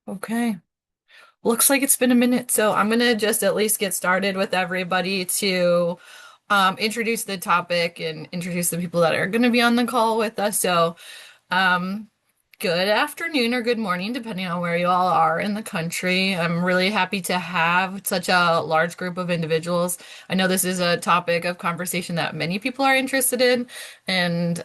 Okay. Looks like it's been a minute, so I'm gonna just at least get started with everybody to introduce the topic and introduce the people that are gonna be on the call with us. Um, Good afternoon or good morning, depending on where you all are in the country. I'm really happy to have such a large group of individuals. I know this is a topic of conversation that many people are interested in, and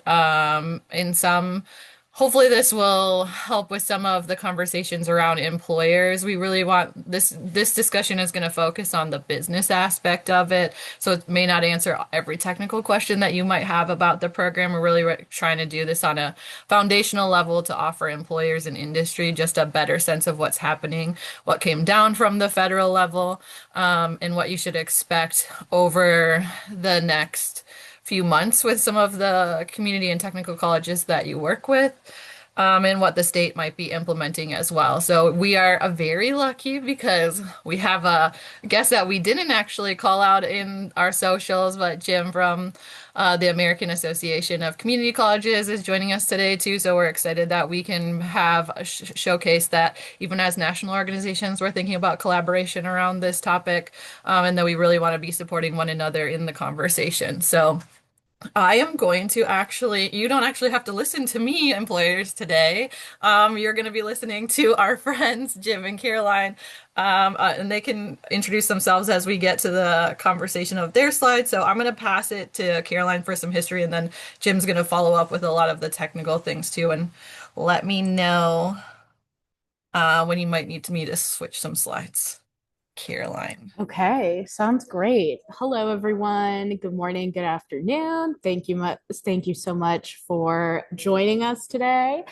in some, hopefully this will help with some of the conversations around employers. We really want this discussion is going to focus on the business aspect of it. So it may not answer every technical question that you might have about the program. We're really trying to do this on a foundational level to offer employers and industry just a better sense of what's happening, what came down from the federal level, and what you should expect over the next few months with some of the community and technical colleges that you work with. And what the state might be implementing as well. So we are very lucky because we have a guest that we didn't actually call out in our socials, but Jim from the American Association of Community Colleges is joining us today too. So we're excited that we can have a showcase that even as national organizations, we're thinking about collaboration around this topic, and that we really want to be supporting one another in the conversation. So. I am going to you don't actually have to listen to me, employers, today. You're going to be listening to our friends, Jim and Caroline, and they can introduce themselves as we get to the conversation of their slides. So I'm going to pass it to Caroline for some history, and then Jim's going to follow up with a lot of the technical things too, and let me know when you might need me to switch some slides. Caroline. Okay, sounds great. Hello, everyone. Good morning, good afternoon. Thank you so much for joining us today.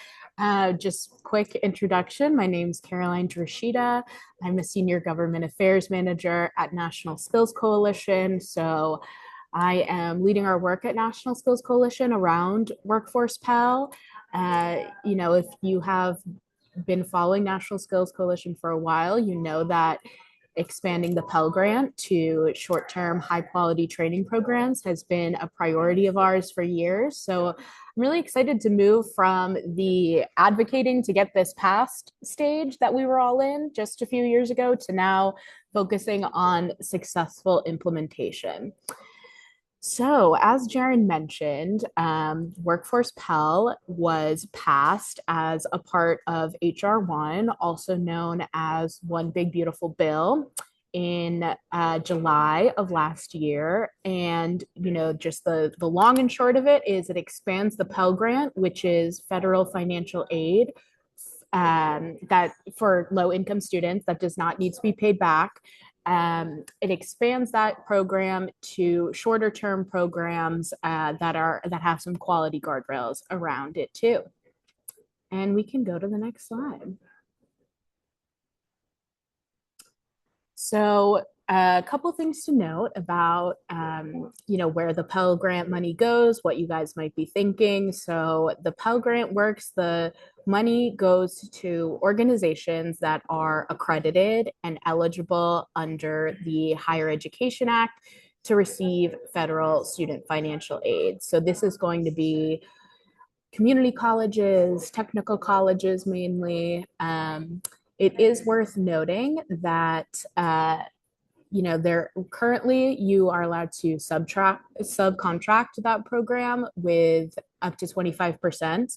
Just quick introduction. My name is Caroline Drashida. I'm a senior government affairs manager at National Skills Coalition. So I am leading our work at National Skills Coalition around Workforce Pell. If you have been following National Skills Coalition for a while, you know that expanding the Pell Grant to short term, high quality training programs has been a priority of ours for years. So I'm really excited to move from the advocating to get this passed stage that we were all in just a few years ago to now focusing on successful implementation. So, as Jaron mentioned, Workforce Pell was passed as a part of HR 1, also known as One Big Beautiful Bill, in July of last year. And, just the long and short of it is it expands the Pell Grant, which is federal financial aid that for low income students that does not need to be paid back. It expands that program to shorter term programs that have some quality guardrails around it too. And we can go to the next slide. So a couple things to note about where the Pell Grant money goes, what you guys might be thinking. So the Pell Grant works, the money goes to organizations that are accredited and eligible under the Higher Education Act to receive federal student financial aid. So this is going to be community colleges, technical colleges mainly. It is worth noting that there currently you are allowed to subcontract that program with up to 25%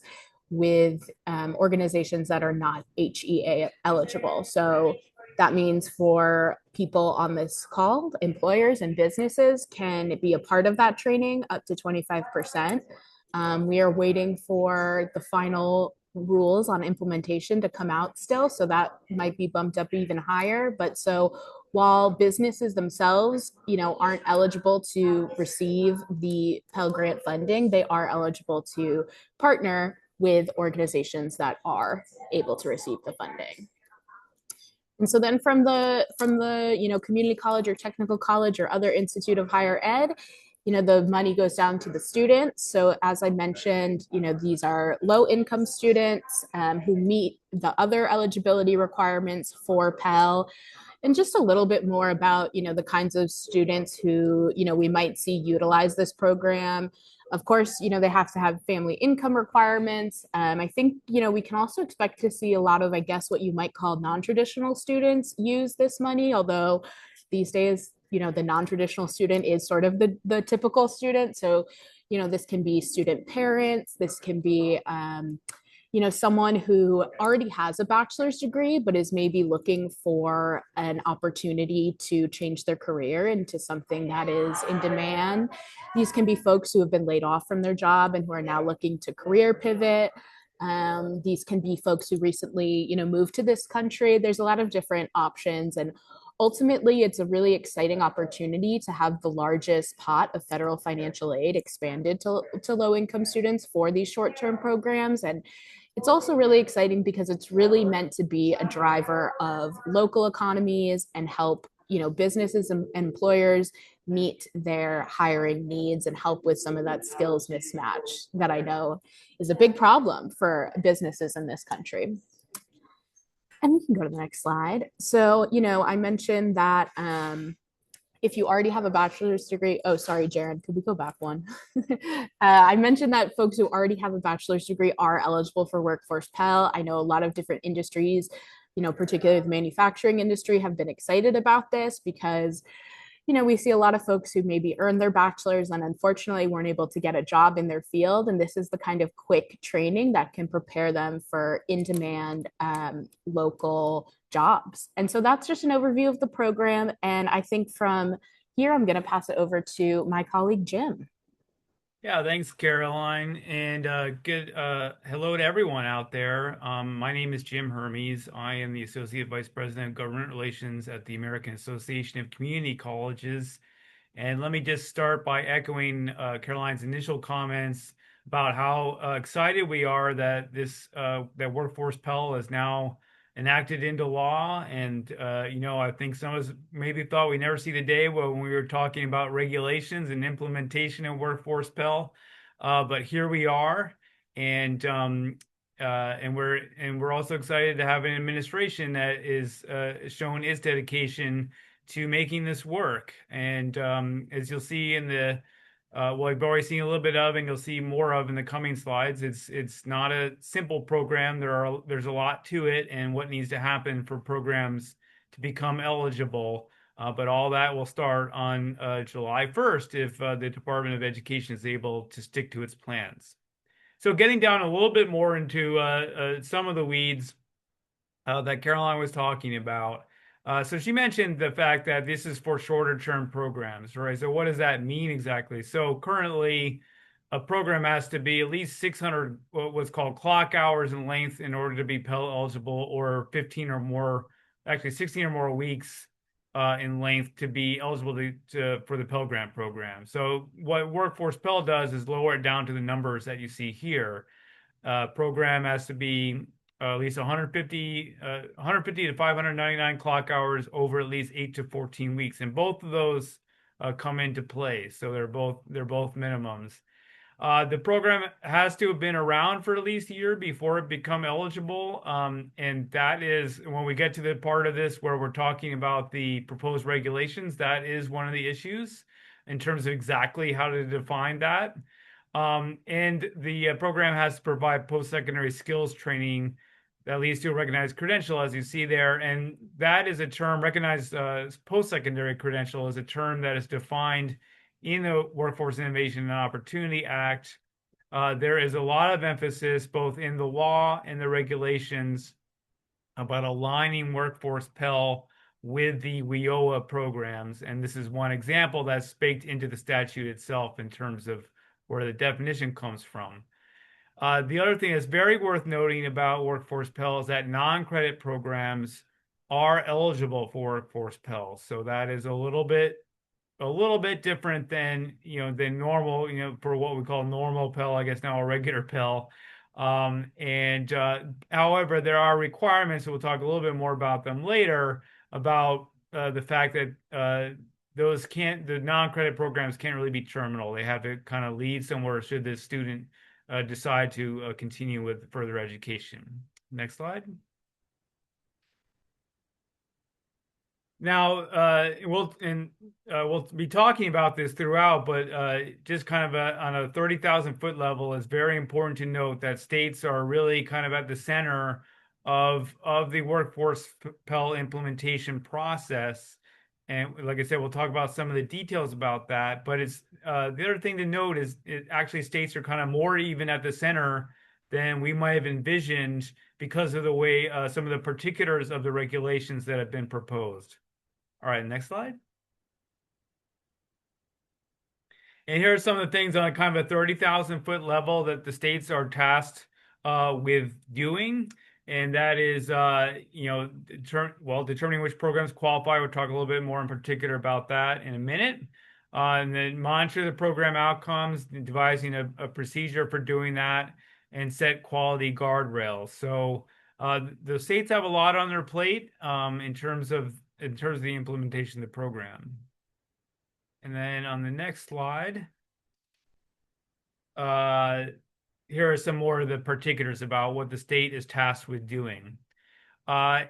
with organizations that are not HEA eligible. So that means for people on this call, employers and businesses can be a part of that training up to 25%. We are waiting for the final rules on implementation to come out still, so that might be bumped up even higher. But so while businesses themselves, aren't eligible to receive the Pell Grant funding, they are eligible to partner with organizations that are able to receive the funding. And so then from the community college or technical college or other institute of higher ed, the money goes down to the students. So as I mentioned, these are low income students who meet the other eligibility requirements for Pell. and just a little bit more about, the kinds of students who, we might see utilize this program. Of course, they have to have family income requirements. I think, we can also expect to see a lot of, I guess, what you might call non-traditional students use this money, although these days, the non-traditional student is sort of the typical student. So, this can be student parents, this can be, someone who already has a bachelor's degree, but is maybe looking for an opportunity to change their career into something that is in demand. These can be folks who have been laid off from their job and who are now looking to career pivot. These can be folks who recently, moved to this country. There's a lot of different options, and ultimately it's a really exciting opportunity to have the largest pot of federal financial aid expanded to low income students for these short-term programs. And it's also really exciting because it's really meant to be a driver of local economies and help, businesses and employers meet their hiring needs and help with some of that skills mismatch that I know is a big problem for businesses in this country. And we can go to the next slide. So, I mentioned that if you already have a bachelor's degree, oh, sorry, Jared, could we go back one? I mentioned that folks who already have a bachelor's degree are eligible for Workforce Pell. I know a lot of different industries, particularly the manufacturing industry, have been excited about this because we see a lot of folks who maybe earned their bachelor's and unfortunately weren't able to get a job in their field. And this is the kind of quick training that can prepare them for in-demand local jobs. And so that's just an overview of the program. And I think from here, I'm going to pass it over to my colleague, Jim. Yeah, thanks, Caroline, and good hello to everyone out there. My name is Jim Hermes. I am the Associate Vice President of Government Relations at the American Association of Community Colleges. And let me just start by echoing Caroline's initial comments about how excited we are that that Workforce Pell is now enacted into law. And I think some of us maybe thought we never see the day when we were talking about regulations and implementation of Workforce Pell, but here we are, and we're also excited to have an administration that is showing its dedication to making this work. And as you'll see in the well, I've already seen a little bit of, and you'll see more of in the coming slides. It's not a simple program. There's a lot to it, and what needs to happen for programs to become eligible. But all that will start on July 1st if the Department of Education is able to stick to its plans. So getting down a little bit more into some of the weeds that Caroline was talking about. So she mentioned the fact that this is for shorter term programs, right? So what does that mean exactly? So currently, a program has to be at least 600 what's called clock hours in length in order to be Pell eligible, or 15 or more, actually 16 or more weeks in length to be eligible for the Pell Grant program. So what Workforce Pell does is lower it down to the numbers that you see here. Program has to be at least 150 to 599 clock hours over at least 8 to 14 weeks, and both of those come into play. So they're both minimums. The program has to have been around for at least a year before it become eligible, and that is when we get to the part of this where we're talking about the proposed regulations. That is one of the issues in terms of exactly how to define that. And the program has to provide post-secondary skills training that leads to a recognized credential, as you see there. And that is a term, recognized post-secondary credential is a term that is defined in the Workforce Innovation and Opportunity Act. There is a lot of emphasis both in the law and the regulations about aligning Workforce Pell with the WIOA programs. And this is one example that's baked into the statute itself in terms of where the definition comes from. The other thing that's very worth noting about Workforce Pell is that non-credit programs are eligible for Workforce Pell. So that is a little bit different than than normal, for what we call normal Pell, I guess now a regular Pell. And however, there are requirements, so we'll talk a little bit more about them later, about the fact that the non-credit programs can't really be terminal. They have to kind of lead somewhere should the student decide to continue with further education. Next slide. Now, we'll be talking about this throughout, but just kind of on a 30,000 foot level, it's very important to note that states are really kind of at the center of the workforce Pell implementation process. And like I said, we'll talk about some of the details about that. But it's the other thing to note is it actually states are kind of more even at the center than we might have envisioned because of the way some of the particulars of the regulations that have been proposed. All right, next slide. And here are some of the things on kind of a 30,000 foot level that the states are tasked with doing. And that is, determining which programs qualify. We'll talk a little bit more in particular about that in a minute. And then monitor the program outcomes, devising a procedure for doing that, and set quality guardrails. So the states have a lot on their plate in terms of the implementation of the program. And then on the next slide, uh, here are some more of the particulars about what the state is tasked with doing.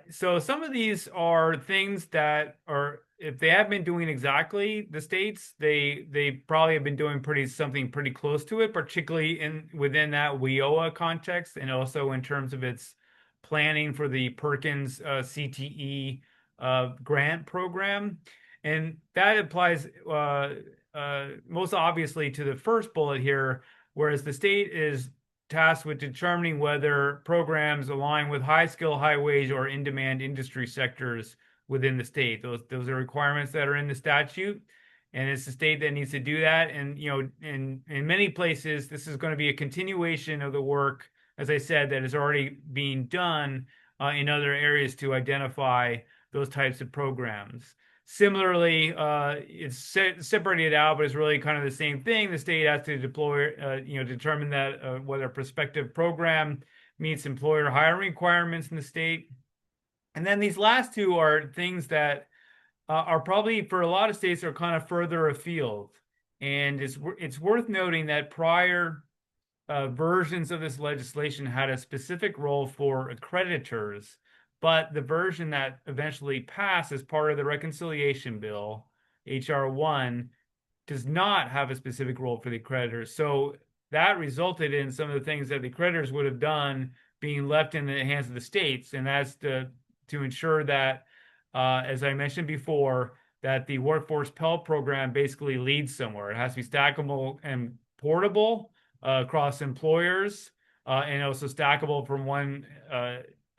So some of these are things that are, if they have been doing exactly the states, they probably have been doing something pretty close to it, particularly within that WIOA context, and also in terms of its planning for the Perkins CTE grant program, and that applies most obviously to the first bullet here, whereas the state is tasked with determining whether programs align with high skill, high wage, or in demand industry sectors within the state. Those are requirements that are in the statute, and it's the state that needs to do that. And in many places, this is going to be a continuation of the work, as I said, that is already being done in other areas to identify those types of programs. Similarly, it's separated out, but it's really kind of the same thing. The state has to determine that whether a prospective program meets employer hiring requirements in the state. And then these last two are things that are probably for a lot of states are kind of further afield. And it's worth noting that prior versions of this legislation had a specific role for accreditors, but the version that eventually passed as part of the reconciliation bill, HR 1, does not have a specific role for the accreditors. So that resulted in some of the things that the accreditors would have done being left in the hands of the states, and that's to ensure that, as I mentioned before, that the Workforce Pell program basically leads somewhere. It has to be stackable and portable across employers, and also stackable from one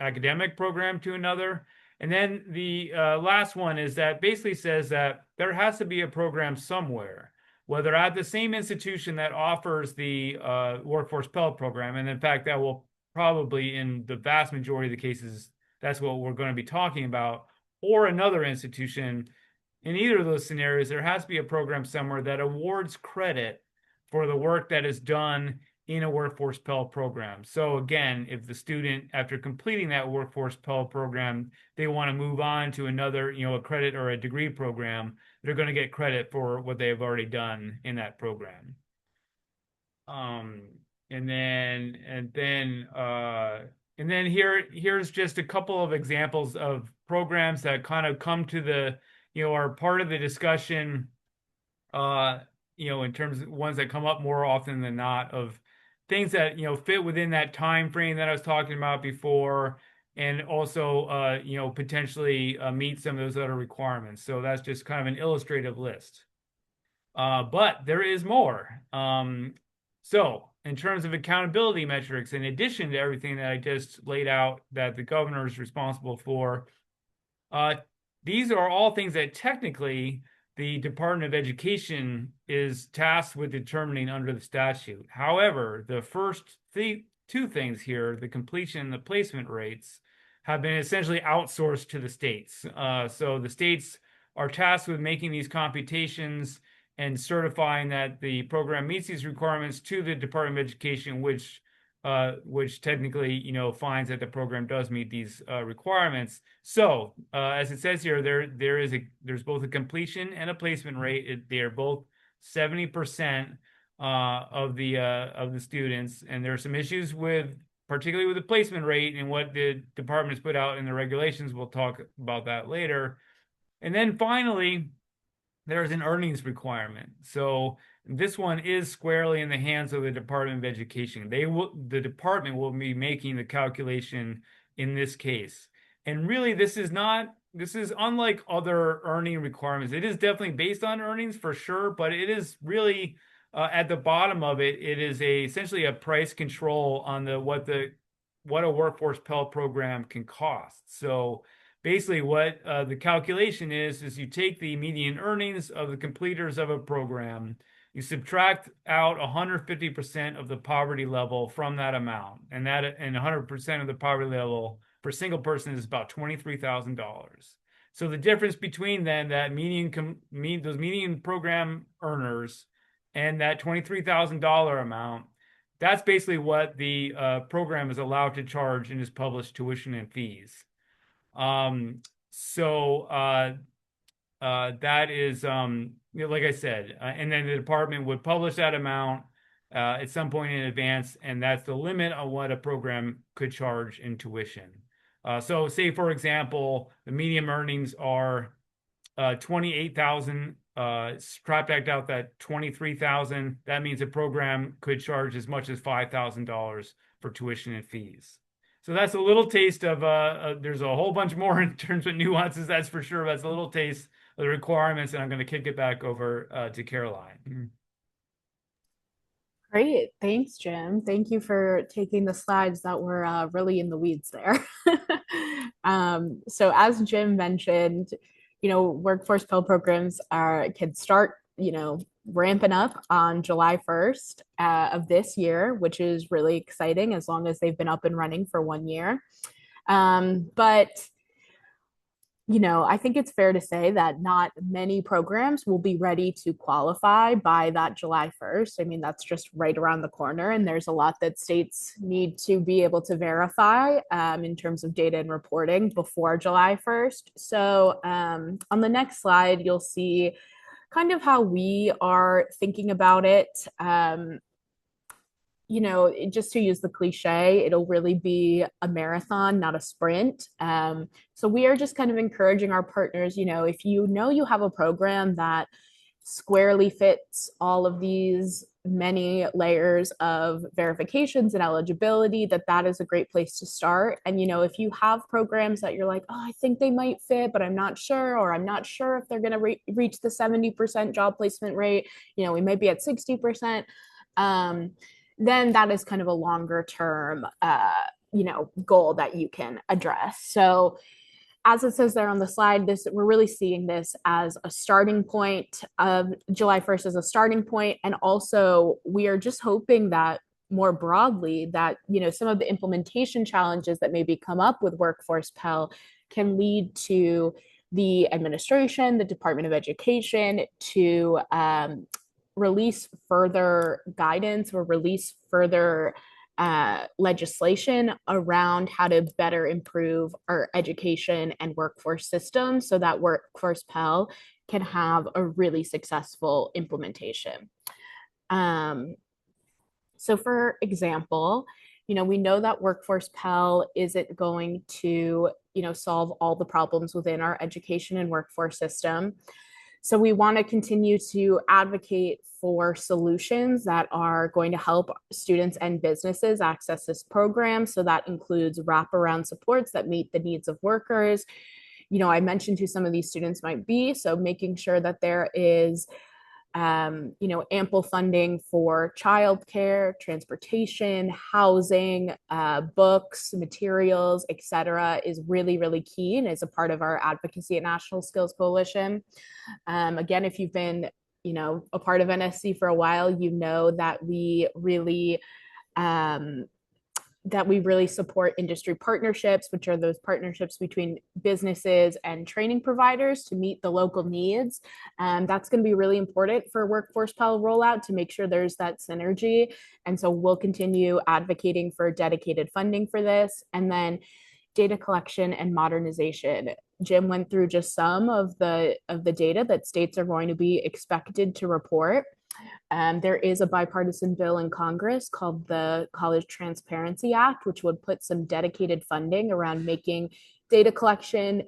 academic program to another. And then the last one is that basically says that there has to be a program somewhere, whether at the same institution that offers the Workforce Pell program. And in fact, that will probably, in the vast majority of the cases, that's what we're going to be talking about, or another institution. In either of those scenarios, there has to be a program somewhere that awards credit for the work that is done in a Workforce Pell program. So again, if the student, after completing that Workforce Pell program, they want to move on to another, a credit or a degree program, they're going to get credit for what they have already done in that program. Um, and then here's just a couple of examples of programs that kind of come to are part of the discussion, in terms of ones that come up more often than not, of things that fit within that time frame that I was talking about before, and also potentially meet some of those other requirements. So that's just kind of an illustrative list. But there is more. So in terms of accountability metrics, in addition to everything that I just laid out that the governor is responsible for, these are all things that technically the Department of Education is tasked with determining under the statute. However, the first two things here, the completion and the placement rates, have been essentially outsourced to the states. So the states are tasked with making these computations and certifying that the program meets these requirements to the Department of Education, which technically, finds that the program does meet these requirements. So, as it says here, there's both a completion and a placement rate. They are both 70% of the students, and there are some issues particularly with the placement rate and what the department has put out in the regulations. We'll talk about that later. And then finally, there's an earnings requirement. So this one is squarely in the hands of the Department of Education. The department will be making the calculation in this case. And really, this is unlike other earning requirements. It is definitely based on earnings for sure, but it is really at the bottom of it, it is essentially a price control on what a workforce Pell program can cost. So basically what the calculation is you take the median earnings of the completers of a program, you subtract out 150% of the poverty level from that amount, and 100% of the poverty level for a single person is about $23,000. So the difference between then that those median program earners and that $23,000 amount, that's basically what the program is allowed to charge in its published tuition and fees. Um, so that is, like I said, and then the department would publish that amount at some point in advance, and that's the limit on what a program could charge in tuition. So, say for example, the median earnings are 28,000. Subtract out that 23,000. That means a program could charge as much as $5,000 for tuition and fees. So that's a little taste of there's a whole bunch more in terms of nuances, that's for sure. That's a little taste of the requirements, and I'm going to kick it back over to Caroline. Great. Thanks, Jim. Thank you for taking the slides that were really in the weeds there. So as Jim mentioned, workforce Pell programs can start, ramping up on July 1st of this year, which is really exciting as long as they've been up and running for 1 year. But I think it's fair to say that not many programs will be ready to qualify by that July 1st. I mean, that's just right around the corner, and there's a lot that states need to be able to verify in terms of data and reporting before July 1st. So on the next slide, you'll see kind of how we are thinking about it. Just to use the cliche, it'll really be a marathon, not a sprint. So we are just kind of encouraging our partners, if you have a program that squarely fits all of these many layers of verifications and eligibility, that is a great place to start. And if you have programs that you're like, oh, I think they might fit, but I'm not sure, or I'm not sure if they're going to reach the 70% job placement rate, we may be at 60%. Then that is kind of a longer term goal that you can address. So as it says there on the slide, we're really seeing this as a starting point of July 1st as a starting point. And also we are just hoping that more broadly that, some of the implementation challenges that maybe come up with Workforce Pell can lead to the administration, the Department of Education to release further guidance or release further legislation around how to better improve our education and workforce systems so that Workforce Pell can have a really successful implementation. So for example, we know that Workforce Pell isn't going to, solve all the problems within our education and workforce system. So we want to continue to advocate for solutions that are going to help students and businesses access this program. So that includes wraparound supports that meet the needs of workers. I mentioned who some of these students might be. So making sure that there is ample funding for childcare, transportation, housing, books, materials, etc., is really, really key and is a part of our advocacy at National Skills Coalition. Again, if you've been, a part of NSC for a while, that we really support industry partnerships, which are those partnerships between businesses and training providers to meet the local needs. That's going to be really important for Workforce Pell rollout to make sure there's that synergy. And so we'll continue advocating for dedicated funding for this. And then data collection and modernization. Jim went through just some of the data that states are going to be expected to report. There is a bipartisan bill in Congress called the College Transparency Act, which would put some dedicated funding around making data collection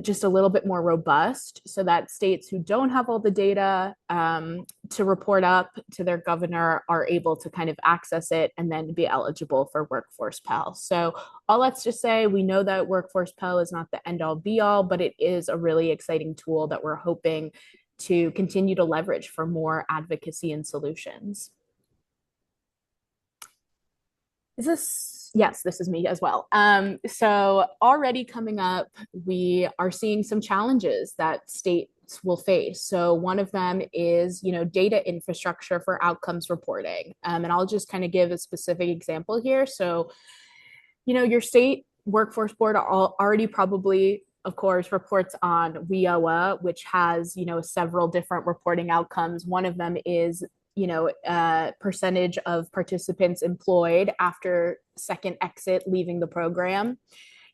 just a little bit more robust so that states who don't have all the data to report up to their governor are able to kind of access it and then be eligible for Workforce Pell. So, all let's just say we know that Workforce Pell is not the end all be all, but it is a really exciting tool that we're hoping to continue to leverage for more advocacy and solutions. Is this? Yes, this is me as well. So already coming up, we are seeing some challenges that states will face. So one of them is, data infrastructure for outcomes reporting. And I'll just kind of give a specific example here. So, your state workforce board already probably, of course, reports on WIOA, which has, several different reporting outcomes. One of them is percentage of participants employed after second exit leaving the program.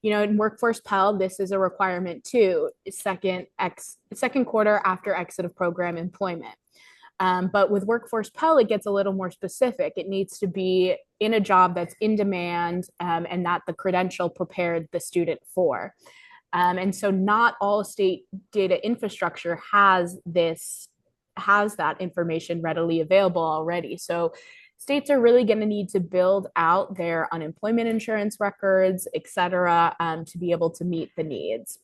In Workforce Pell, this is a requirement too, second quarter after exit of program employment. But with Workforce Pell, it gets a little more specific. It needs to be in a job that's in demand, and that the credential prepared the student for. And so not all state data infrastructure has that information readily available already. So states are really going to need to build out their unemployment insurance records, et cetera, to be able to meet the needs.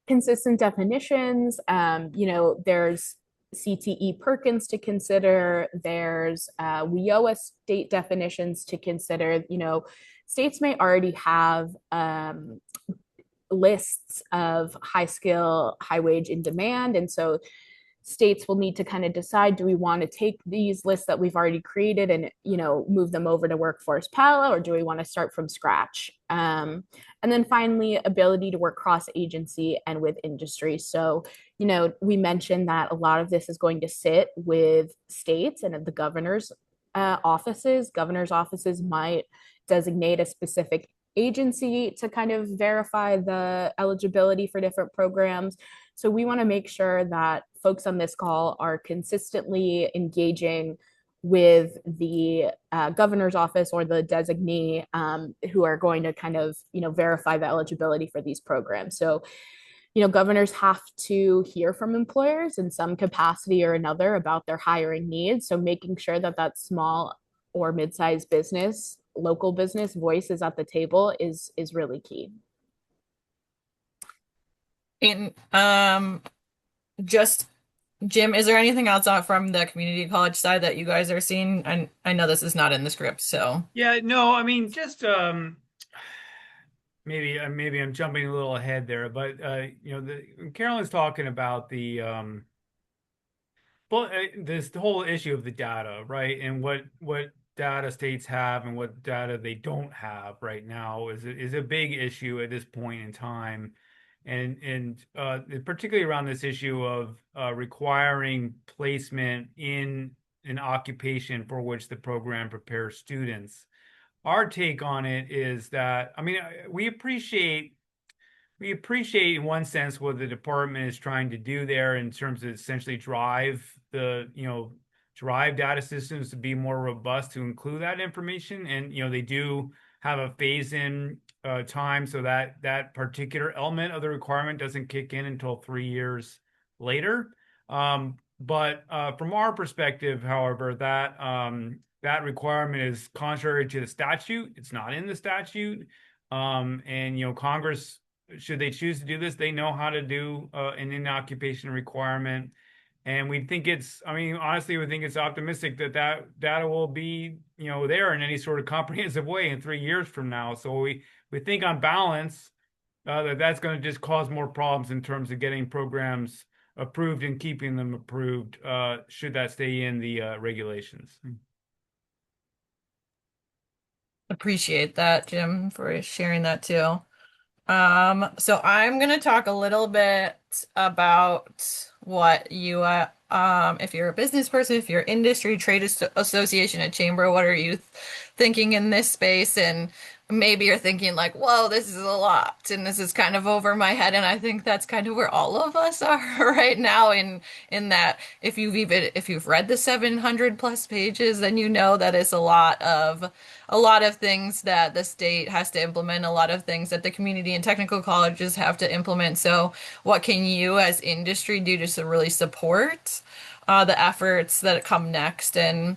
Consistent definitions, there's CTE Perkins to consider, there's WIOA state definitions to consider. States may already have lists of high skill, high wage in demand. And so states will need to kind of decide, do we want to take these lists that we've already created and move them over to Workforce Pell, or do we want to start from scratch? And then finally, ability to work cross agency and with industry. So we mentioned that a lot of this is going to sit with states and the governor's offices. Governor's offices might designate a specific agency to kind of verify the eligibility for different programs. So we want to make sure that folks on this call are consistently engaging with the governor's office or the designee, who are going to kind of, verify the eligibility for these programs. So, governors have to hear from employers in some capacity or another about their hiring needs. So making sure that that small or mid-sized business, local business voice is at the table is really key. And just Jim, is there anything else out from the community college side that you guys are seeing? And I know this is not in the script, so Yeah, no, I mean, just maybe I'm jumping a little ahead there, but Carolyn's talking about this whole issue of the data, right? And what data states have and what data they don't have right now is a big issue at this point in time, and particularly around this issue of requiring placement in an occupation for which the program prepares students. Our take on it is that, I mean, we appreciate in one sense what the department is trying to do there in terms of essentially drive data systems to be more robust to include that information. And, they do have a phase in time so that that particular element of the requirement doesn't kick in until 3 years later. But from our perspective, however, that requirement is contrary to the statute. It's not in the statute. And Congress, should they choose to do this, they know how to do an in-occupation requirement. And we think honestly, we think it's optimistic that data will be, there in any sort of comprehensive way in 3 years from now. So we think on balance that's going to just cause more problems in terms of getting programs approved and keeping them approved, should that stay in the regulations. appreciate that, Jim, for sharing that too. So I'm gonna talk a little bit about what you, if you're a business person, if you're industry, association, a chamber, what are you thinking in this space? And maybe you're thinking like, whoa, this is a lot and this is kind of over my head. And I think that's kind of where all of us are right now in that if you've read the 700 plus pages, then you know that it's a lot of things that the state has to implement, a lot of things that the community and technical colleges have to implement. So what can you as industry do to really support the efforts that come next? And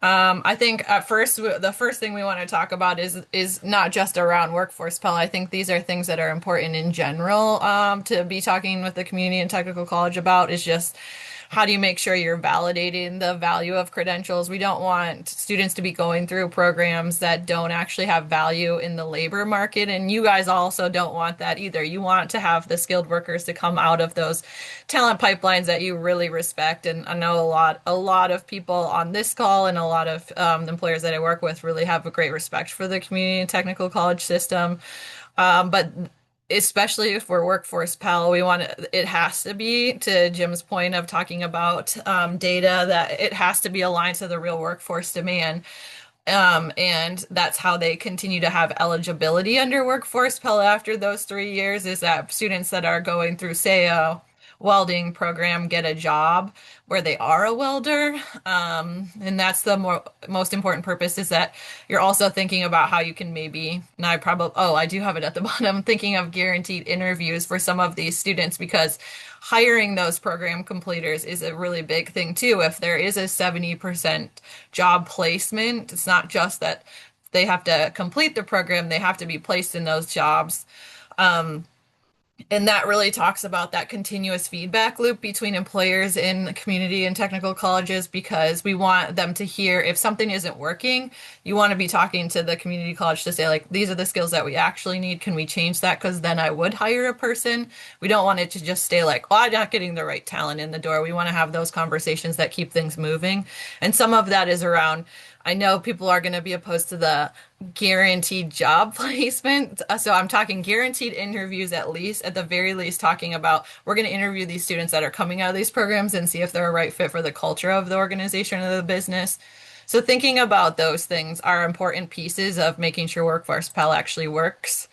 I think at first, the first thing we want to talk about is not just around Workforce Pell. I think these are things that are important in general to be talking with the community and technical college about is just how do you make sure you're validating the value of credentials? We don't want students to be going through programs that don't actually have value in the labor market, and you guys also don't want that either. You want to have the skilled workers to come out of those talent pipelines that you really respect. And I know a lot of people on this call and a lot of employers that I work with really have a great respect for the community and technical college system. But especially for Workforce Pell, it has to be, to Jim's point of talking about data, that it has to be aligned to the real workforce demand. And that's how they continue to have eligibility under Workforce Pell after those 3 years is that students that are going through, say, a welding program get a job where they are a welder. And that's the most important purpose is that you're also thinking about how you can maybe, and I do have it at the bottom, thinking of guaranteed interviews for some of these students because hiring those program completers is a really big thing too. If there is a 70% job placement, it's not just that they have to complete the program, they have to be placed in those jobs. Um, and that really talks about that continuous feedback loop between employers and community and technical colleges because we want them to hear if something isn't working, you want to be talking to the community college to say, like, these are the skills that we actually need. Can we change that? Because then I would hire a person. We don't want it to just stay like, oh, I'm not getting the right talent in the door. We want to have those conversations that keep things moving. And some of that is around, I know people are going to be opposed to the guaranteed job placement. So I'm talking guaranteed interviews at the very least, talking about we're going to interview these students that are coming out of these programs and see if they're a right fit for the culture of the organization or the business. So thinking about those things are important pieces of making sure Workforce Pell actually works.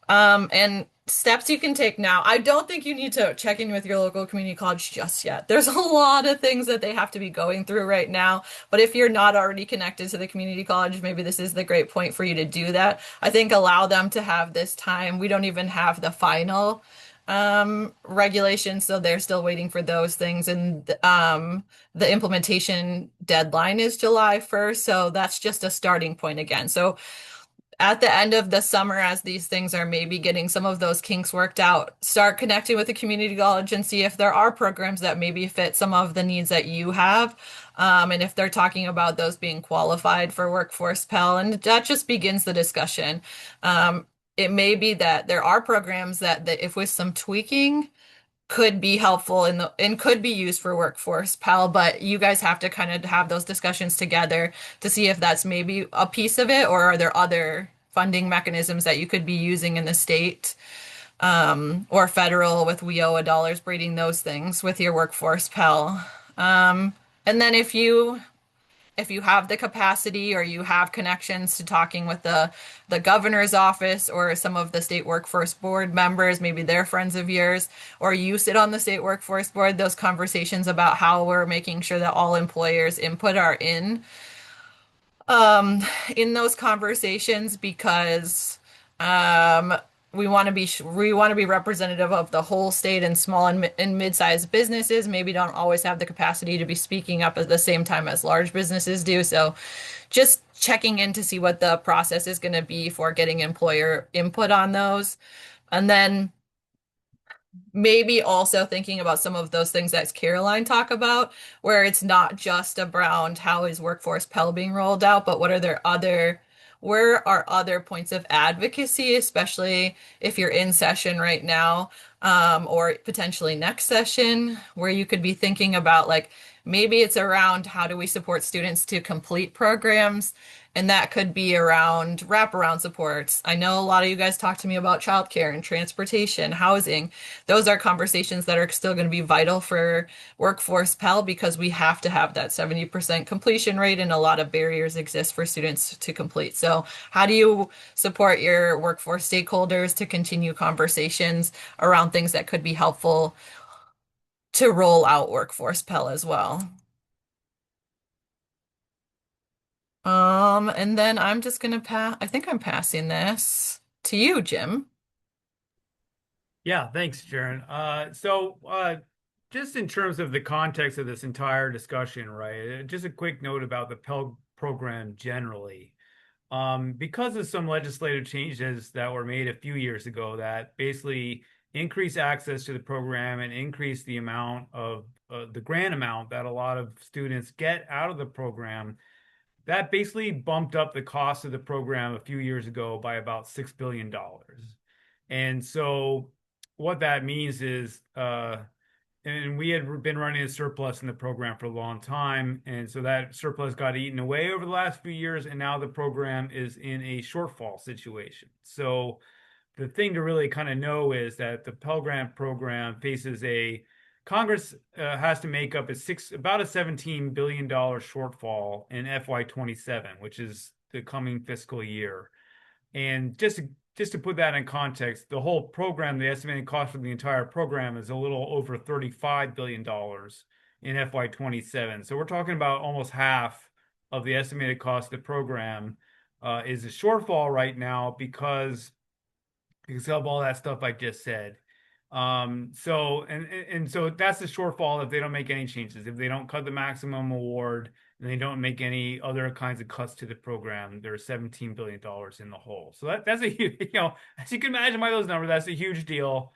And steps you can take now. I don't think you need to check in with your local community college just yet. There's a lot of things that they have to be going through right now. But if you're not already connected to the community college, maybe this is the great point for you to do that. I think allow them to have this time. We don't even have the final regulations, so they're still waiting for those things. And the implementation deadline is July 1st. So that's just a starting point again. So at the end of the summer, as these things are maybe getting some of those kinks worked out, start connecting with the community college and see if there are programs that maybe fit some of the needs that you have. And if they're talking about those being qualified for Workforce Pell, and that just begins the discussion. It may be that there are programs that if with some tweaking, could be helpful and could be used for Workforce Pell, but you guys have to kind of have those discussions together to see if that's maybe a piece of it, or are there other funding mechanisms that you could be using in the state or federal with WIOA dollars, breeding those things with your Workforce Pell. And then if you have the capacity or you have connections to talking with the governor's office or some of the state workforce board members, maybe they're friends of yours, or you sit on the state workforce board, those conversations about how we're making sure that all employers' input are um, in those conversations because um, we want to be representative of the whole state, and small and mid-sized businesses maybe don't always have the capacity to be speaking up at the same time as large businesses do. So just checking in to see what the process is going to be for getting employer input on those. And then maybe also thinking about some of those things that Caroline talked about, where it's not just around how is Workforce Pell being rolled out, but where are other points of advocacy, especially if you're in session right now, or potentially next session, where you could be thinking about like, Maybe it's around how do we support students to complete programs, and that could be around wraparound supports. I know a lot of you guys talk to me about childcare and transportation, housing. Those are conversations that are still going to be vital for Workforce Pell because we have to have that 70% completion rate, and a lot of barriers exist for students to complete. So, how do you support your workforce stakeholders to continue conversations around things that could be helpful to roll out Workforce Pell as well? And then I'm just gonna pass, I think I'm passing this to you, Jim. Yeah, thanks, Sharon. Just in terms of the context of this entire discussion, right? Just a quick note about the Pell program generally. Because of some legislative changes that were made a few years ago that basically increase access to the program and increase the amount of the grant amount that a lot of students get out of the program, that basically bumped up the cost of the program a few years ago by about $6 billion. And so what that means is, and we had been running a surplus in the program for a long time. And so that surplus got eaten away over the last few years. And now the program is in a shortfall situation. So the thing to really kind of know is that the Pell Grant program faces a Congress has to make up about a $17 billion shortfall in FY27, which is the coming fiscal year. And just to put that in context, the whole program, the estimated cost for the entire program is a little over $35 billion in FY27. So we're talking about almost half of the estimated cost of the program is a shortfall right now because of all that stuff I just said. So that's the shortfall if they don't make any changes. If they don't cut the maximum award and they don't make any other kinds of cuts to the program, there's $17 billion in the hole. So that's a huge, as you can imagine by those numbers, that's a huge deal.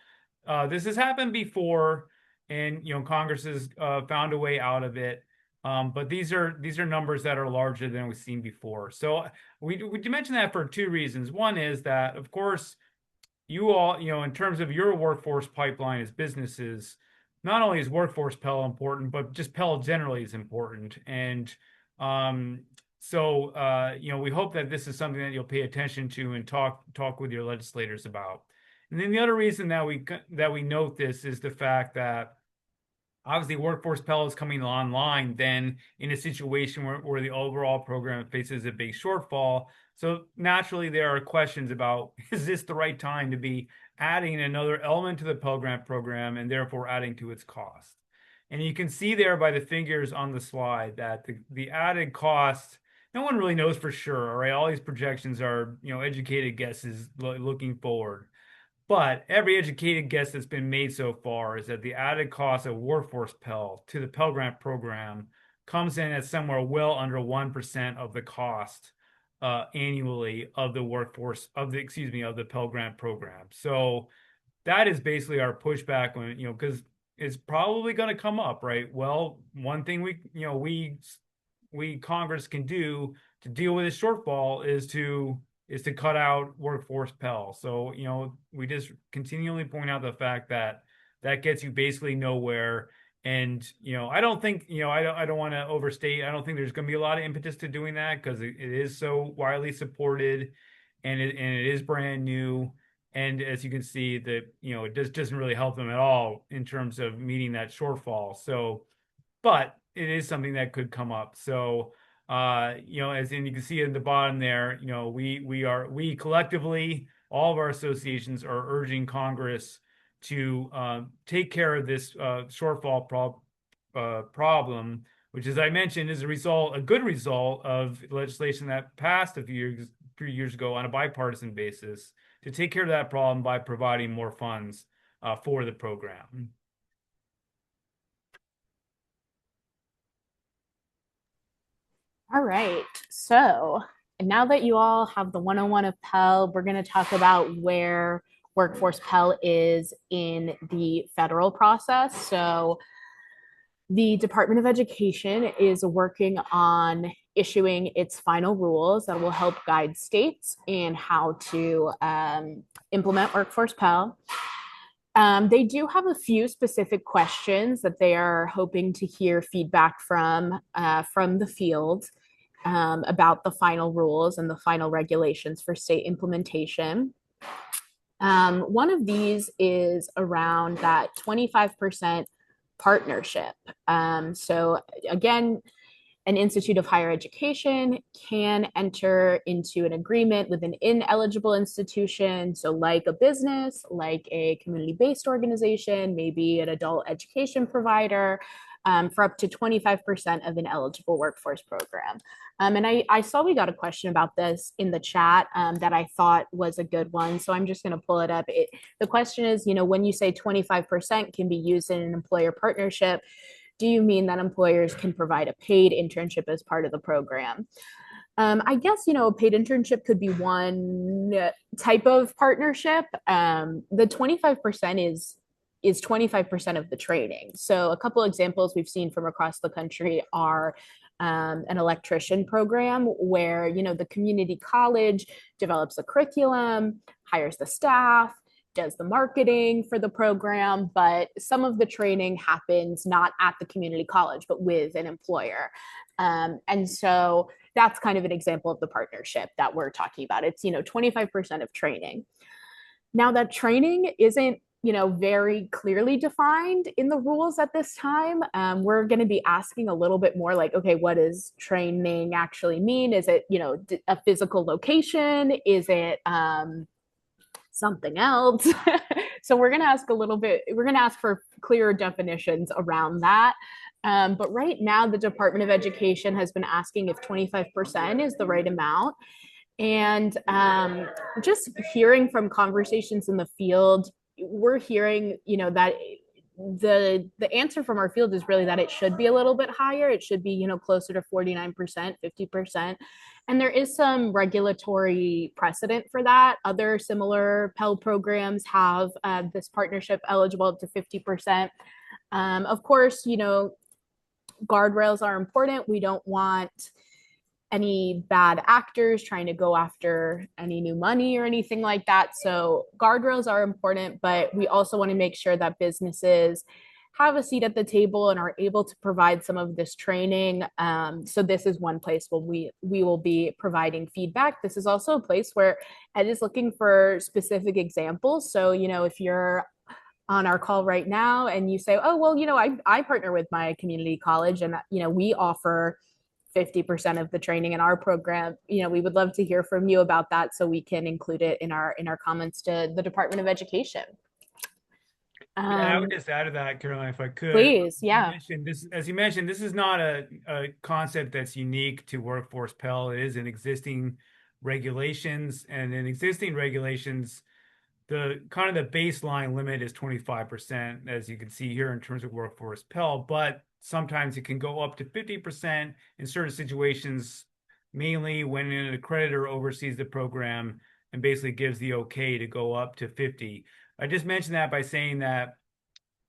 This has happened before, and Congress has found a way out of it. But these are numbers that are larger than we've seen before. So we mention that for two reasons. One is that, of course, you all, in terms of your workforce pipeline as businesses, not only is Workforce Pell important, but just Pell generally is important. And we hope that this is something that you'll pay attention to and talk with your legislators about. And then the other reason that we note this is the fact that obviously Workforce Pell is coming online then in a situation where the overall program faces a big shortfall. So naturally, there are questions about, is this the right time to be adding another element to the Pell Grant program and therefore adding to its cost? And you can see there by the figures on the slide that the added cost, no one really knows for sure, all right? All these projections are, educated guesses looking forward. But every educated guess that's been made so far is that the added cost of Workforce Pell to the Pell Grant program comes in at somewhere well under 1% of the cost annually of the of the Pell Grant program. So that is basically our pushback on, because it's probably going to come up, right? Well, one thing we Congress can do to deal with this shortfall is to cut out Workforce Pell. So, we just continually point out the fact that that gets you basically nowhere. And, I don't think, I don't want to overstate. I don't think there's going to be a lot of impetus to doing that because it is so widely supported and it is brand new. And as you can see that, it doesn't really help them at all in terms of meeting that shortfall. So, but it is something that could come up. So, as in you can see at the bottom there, we collectively, all of our associations are urging Congress to take care of this shortfall problem, which, as I mentioned, is a good result of legislation that passed a few years ago on a bipartisan basis to take care of that problem by providing more funds for the program. All right. So now that you all have the 101 of Pell, we're going to talk about where Workforce Pell is in the federal process. So the Department of Education is working on issuing its final rules that will help guide states in how to implement Workforce Pell. They do have a few specific questions that they are hoping to hear feedback from the field about the final rules and the final regulations for state implementation. One of these is around that 25% partnership. So again, an institute of higher education can enter into an agreement with an ineligible institution. So, like a business, like a community based organization, maybe an adult education provider, for up to 25% of an eligible workforce program. And I saw we got a question about this in the chat that I thought was a good one. So I'm just going to pull it up. The question is, when you say 25% can be used in an employer partnership, do you mean that employers can provide a paid internship as part of the program? I guess, a paid internship could be one type of partnership. The 25% is 25% of the training. So a couple examples we've seen from across the country are an electrician program where, the community college develops a curriculum, hires the staff, does the marketing for the program, but some of the training happens not at the community college, but with an employer. And so that's kind of an example of the partnership that we're talking about. It's, 25% of training. Now that training isn't, very clearly defined in the rules at this time. We're going to be asking a little bit more like, okay, what does training actually mean? Is it, a physical location? Is it, something else? So we're going to ask for clearer definitions around that. But right now, the Department of Education has been asking if 25% is the right amount. And just hearing from conversations in the field, we're hearing, that the answer from our field is really that it should be a little bit higher. It should be, closer to 49%, 50%. And there is some regulatory precedent for that. Other similar Pell programs have this partnership eligible up to 50%. Of course, guardrails are important. We don't want any bad actors trying to go after any new money or anything like that. So guardrails are important, but we also want to make sure that businesses have a seat at the table and are able to provide some of this training. So this is one place where we will be providing feedback. This is also a place where Ed is looking for specific examples. So, if you're on our call right now and you say, oh, well, I partner with my community college and, we offer 50% of the training in our program, we would love to hear from you about that so we can include it in our comments to the Department of Education. Yeah, I would just add to that, Caroline, if I could. Please, yeah. As you mentioned, this is not a concept that's unique to Workforce Pell. It is in existing regulations, and in existing regulations, the kind of the baseline limit is 25%, as you can see here in terms of Workforce Pell, but sometimes it can go up to 50% in certain situations, mainly when an accreditor oversees the program and basically gives the okay to go up to 50. I just mentioned that by saying that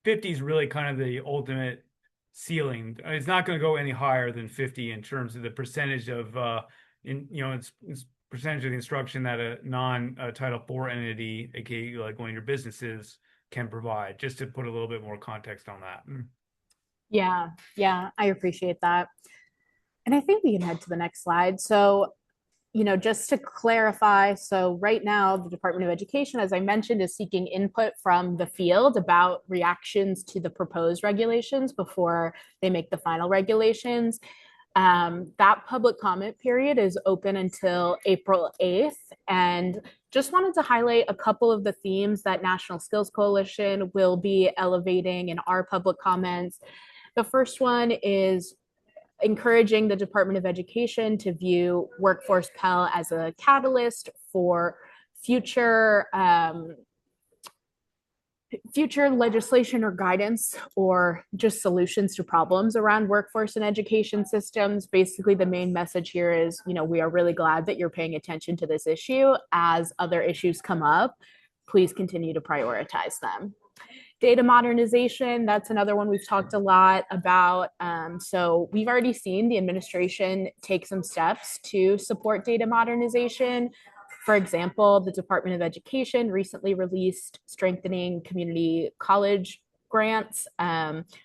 50 is really kind of the ultimate ceiling. It's not going to go any higher than 50 in terms of the percentage of it's percentage of the instruction that a non-Title IV entity, aka like one of your businesses, can provide. Just to put a little bit more context on that. Yeah, I appreciate that. And I think we can head to the next slide. So, just to clarify, so right now, the Department of Education, as I mentioned, is seeking input from the field about reactions to the proposed regulations before they make the final regulations. That public comment period is open until April 8th. And just wanted to highlight a couple of the themes that National Skills Coalition will be elevating in our public comments. The first one is encouraging the Department of Education to view Workforce Pell as a catalyst for future legislation or guidance or just solutions to problems around workforce and education systems. Basically, the main message here is, we are really glad that you're paying attention to this issue. As other issues come up, please continue to prioritize them. Data modernization, that's another one we've talked a lot about. So we've already seen the administration take some steps to support data modernization. For example, the Department of Education recently released strengthening community college grants,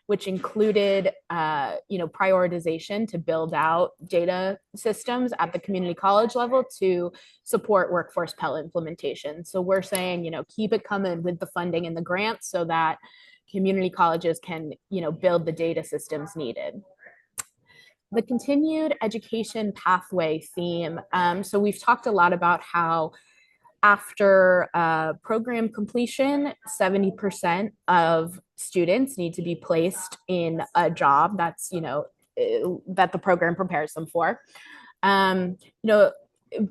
which included, prioritization to build out data systems at the community college level to support Workforce Pell implementation. So we're saying, keep it coming with the funding and the grants so that community colleges can, build the data systems needed. The continued education pathway theme. So we've talked a lot about how after program completion, 70% of students need to be placed in a job that's, that the program prepares them for. Um, you know,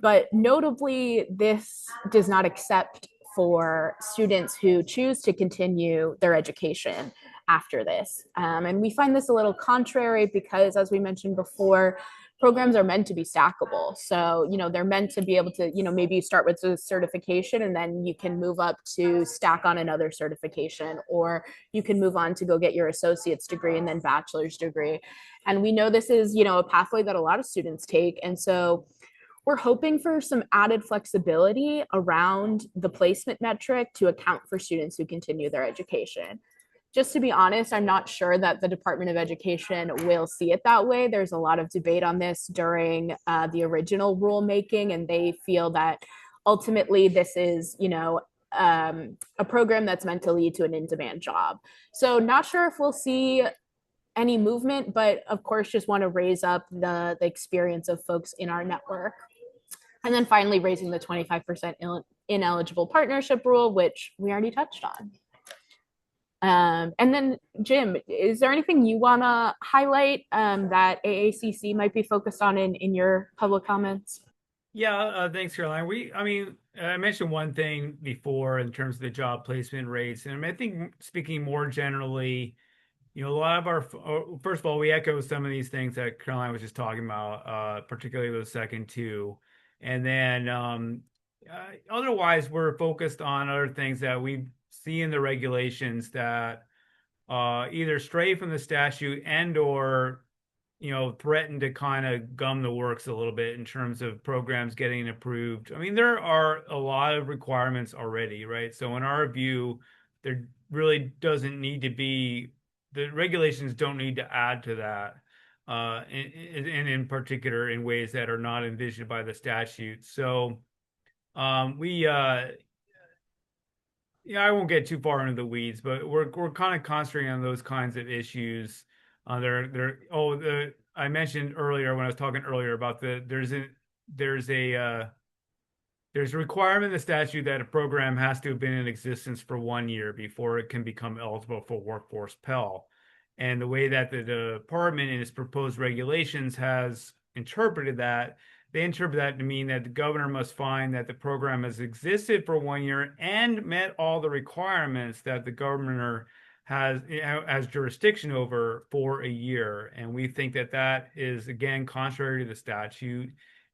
but notably, this does not accept for students who choose to continue their education after this. And we find this a little contrary because, as we mentioned before, programs are meant to be stackable. So, they're meant to be able to, maybe you start with a certification and then you can move up to stack on another certification, or you can move on to go get your associate's degree and then bachelor's degree. And we know this is, a pathway that a lot of students take. And so we're hoping for some added flexibility around the placement metric to account for students who continue their education. Just to be honest, I'm not sure that the Department of Education will see it that way. There's a lot of debate on this during the original rulemaking, and they feel that ultimately this is, a program that's meant to lead to an in-demand job. So not sure if we'll see any movement, but of course, just want to raise up the experience of folks in our network. And then finally, raising the 25% ineligible partnership rule, which we already touched on. And then, Jim, is there anything you want to highlight that AACC might be focused on in your public comments? Yeah, thanks, Caroline. I mentioned one thing before in terms of the job placement rates, and I think speaking more generally, a lot of our, first of all, we echo some of these things that Caroline was just talking about, particularly those second two. And then otherwise, we're focused on other things that we see in the regulations that either stray from the statute and or threaten to kind of gum the works a little bit in terms of programs getting approved. I mean, there are a lot of requirements already, right? So in our view, there really doesn't need to be, the regulations don't need to add to that, and in particular in ways that are not envisioned by the statute. So we yeah, I won't get too far into the weeds, but we're kind of concentrating on those kinds of issues. I mentioned earlier when I was talking earlier about there's a there's a requirement in the statute that a program has to have been in existence for 1 year before it can become eligible for Workforce Pell. And the way that the department in its proposed regulations has interpreted that, they interpret that to mean that the governor must find that the program has existed for 1 year and met all the requirements that the governor has jurisdiction over for a year. And we think that that is, again, contrary to the statute,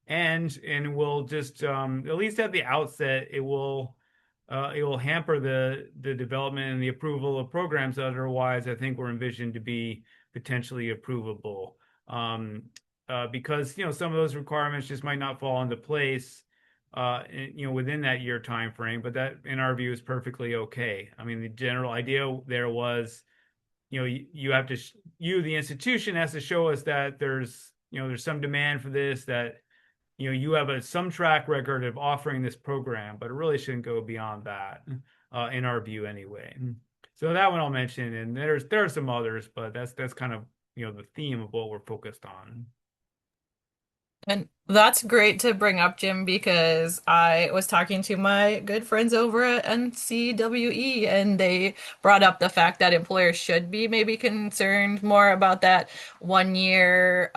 and will just at least at the outset it will hamper the development and the approval of programs that otherwise I think were envisioned to be potentially approvable. Because some of those requirements just might not fall into place within that year time frame, but that in our view is perfectly okay. I mean, the general idea there was, you have to the institution has to show us that there's some demand for this, that you have some track record of offering this program, but it really shouldn't go beyond that, in our view anyway. So that one I'll mention, and there are some others, but that's kind of the theme of what we're focused on. And that's great to bring up, Jim, because I was talking to my good friends over at NCWE, and they brought up the fact that employers should be maybe concerned more about that 1 year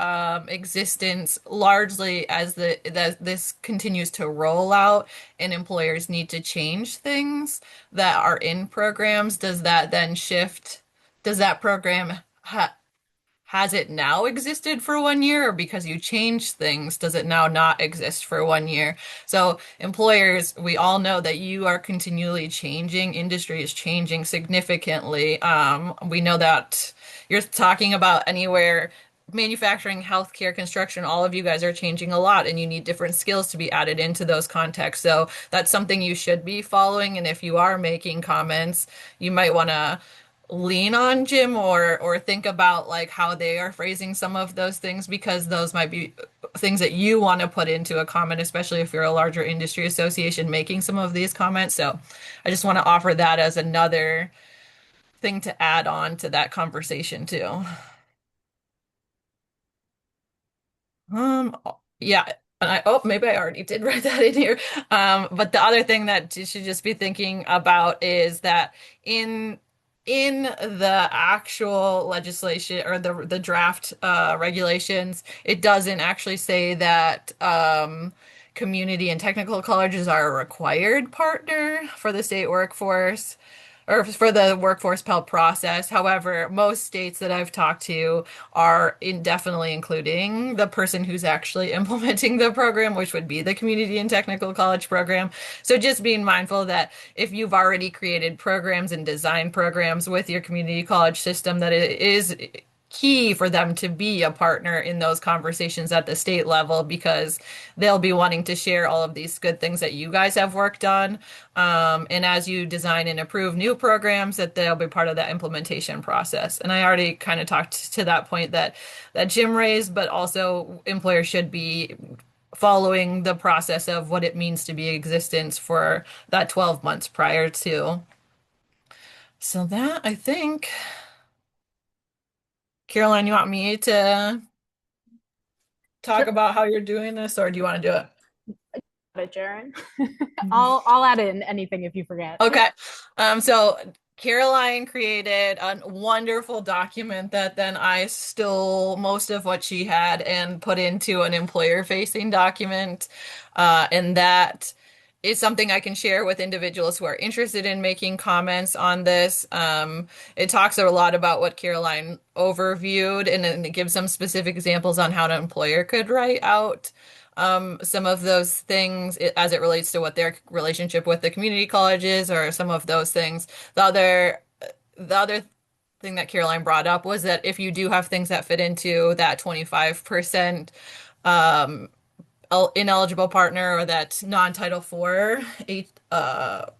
existence, largely as this continues to roll out and employers need to change things that are in programs. Does that then shift? Does that program has it now existed for 1 year, or because you changed things, does it now not exist for 1 year? So employers, we all know that you are continually changing. Industry is changing significantly. We know that you're talking about anywhere manufacturing, healthcare, construction, all of you guys are changing a lot and you need different skills to be added into those contexts. So that's something you should be following. And if you are making comments, you might want to lean on Jim or think about like how they are phrasing some of those things because those might be things that you want to put into a comment, especially if you're a larger industry association making some of these comments. So I just want to offer that as another thing to add on to that conversation too. Yeah, and maybe I already did write that in here. But the other thing that you should just be thinking about is that in in the actual legislation or the draft regulations, it doesn't actually say that community and technical colleges are a required partner for the state workforce or for the workforce Pell process. However, most states that I've talked to are indefinitely including the person who's actually implementing the program, which would be the community and technical college program. So just being mindful that if you've already created programs and design programs with your community college system, that it is key for them to be a partner in those conversations at the state level because they'll be wanting to share all of these good things that you guys have worked on. And as you design and approve new programs, that they'll be part of that implementation process. And I already kind of talked to that point that Jim raised, but also employers should be following the process of what it means to be in existence for that 12 months prior to. So that I think, Caroline, you want me to talk Sure, about how you're doing this, or do you want to do it? Jaren. I'll add in anything if you forget. Okay. So Caroline created a wonderful document that then I stole most of what she had and put into an employer-facing document. And that is something I can share with individuals who are interested in making comments on this. It talks a lot about what Caroline overviewed, and then it gives some specific examples on how an employer could write out some of those things as it relates to what their relationship with the community college is, or some of those things. The other thing that Caroline brought up was that if you do have things that fit into that 25% um, ineligible partner or that non-Title IV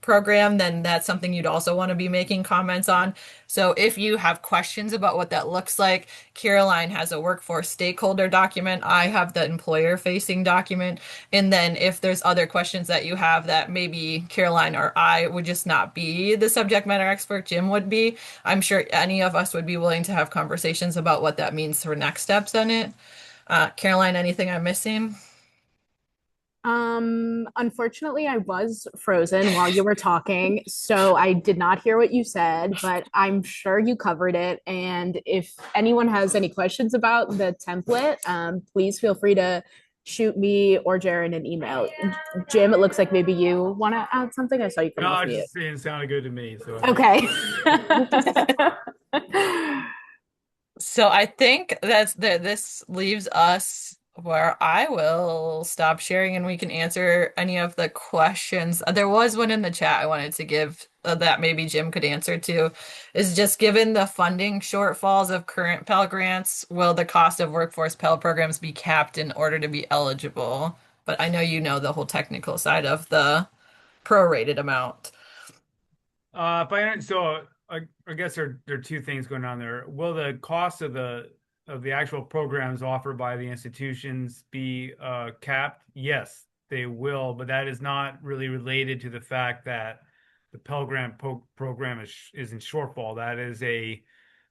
program, then that's something you'd also want to be making comments on. So if you have questions about what that looks like, Caroline has a workforce stakeholder document. I have the employer-facing document. And then if there's other questions that you have that maybe Caroline or I would just not be the subject matter expert, Jim would be, I'm sure any of us would be willing to have conversations about what that means for next steps on it. Caroline, anything I'm missing? Unfortunately, I was frozen while you were talking, so I did not hear what you said, but I'm sure you covered it. And if anyone has any questions about the template, please feel free to shoot me or Jaron an email. Jim, it looks like maybe you want to add something. I saw you come No, off I was mute. just saying it sounded good to me. So I think Okay. So I think this leaves us where I will stop sharing and we can answer any of the questions. There was one in the chat I wanted to give that maybe Jim could answer to. Is just given the funding shortfalls of current Pell grants, will the cost of workforce Pell programs be capped in order to be eligible? But I know you know the whole technical side of the prorated amount. if I so I guess there are two things going on there. Will the cost of the actual programs offered by the institutions be capped? Yes, they will, but that is not really related to the fact that the Pell Grant program is in shortfall.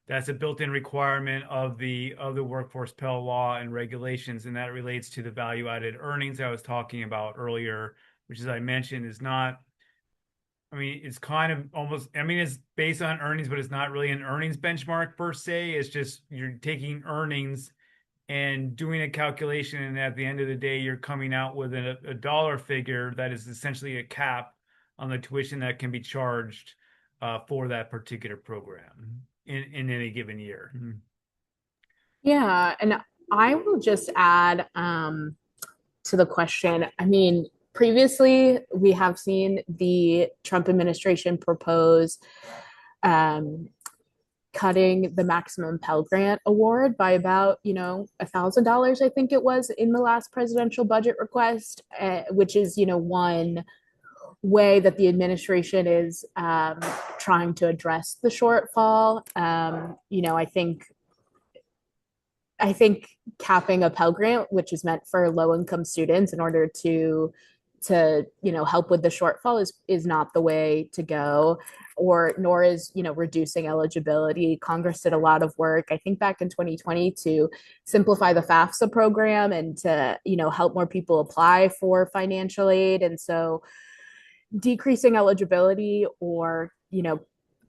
That's a built-in requirement of the Workforce Pell law and regulations, and that relates to the value-added earnings I was talking about earlier, which, as I mentioned, is not. I mean, it's kind of almost. I mean, it's based on earnings, but it's not really an earnings benchmark per se. It's just you're taking earnings and doing a calculation, and at the end of the day, you're coming out with a dollar figure that is essentially a cap on the tuition that can be charged for that particular program in any given year. Yeah, and I will just add to the question. I mean, previously we have seen the Trump administration propose um, cutting the maximum Pell Grant award by about, $1,000, I think it was, in the last presidential budget request, which is, one way that the administration is trying to address the shortfall. I think capping a Pell Grant, which is meant for low income students in order to help with the shortfall, is not the way to go, or nor is reducing eligibility. Congress did a lot of work, I think, back in 2020 to simplify the FAFSA program and to help more people apply for financial aid. And so decreasing eligibility or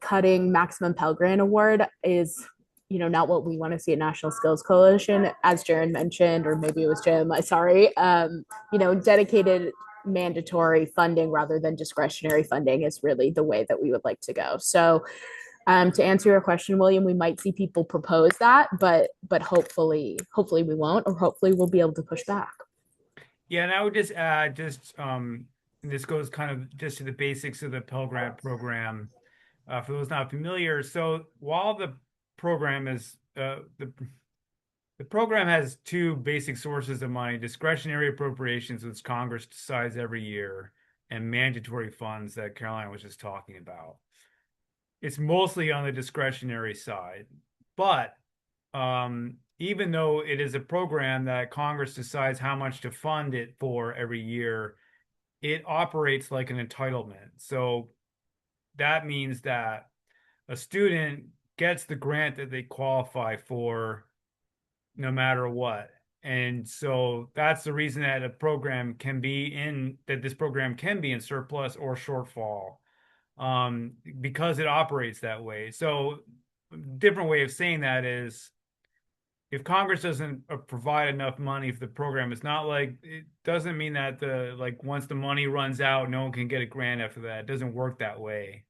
cutting maximum Pell Grant award is not what we want to see at National Skills Coalition. As Jaron mentioned, or maybe it was Jim, sorry, dedicated mandatory funding rather than discretionary funding is really the way that we would like to go. So to answer your question, William, we might see people propose that, but hopefully we won't, or hopefully we'll be able to push back. Yeah, and I would just add, this goes kind of just to the basics of the Pell Grant program, for those not familiar. So while the program is the program has two basic sources of money: discretionary appropriations, which Congress decides every year, and mandatory funds that Caroline was just talking about. It's mostly on the discretionary side, but even though it is a program that Congress decides how much to fund it for every year, it operates like an entitlement. So that means that a student gets the grant that they qualify for no matter what. And so that's the reason that this program can be in surplus or shortfall, because it operates that way. So different way of saying that is, if Congress doesn't provide enough money for the program, it's not like, it doesn't mean that once the money runs out, no one can get a grant after that. It doesn't work that way.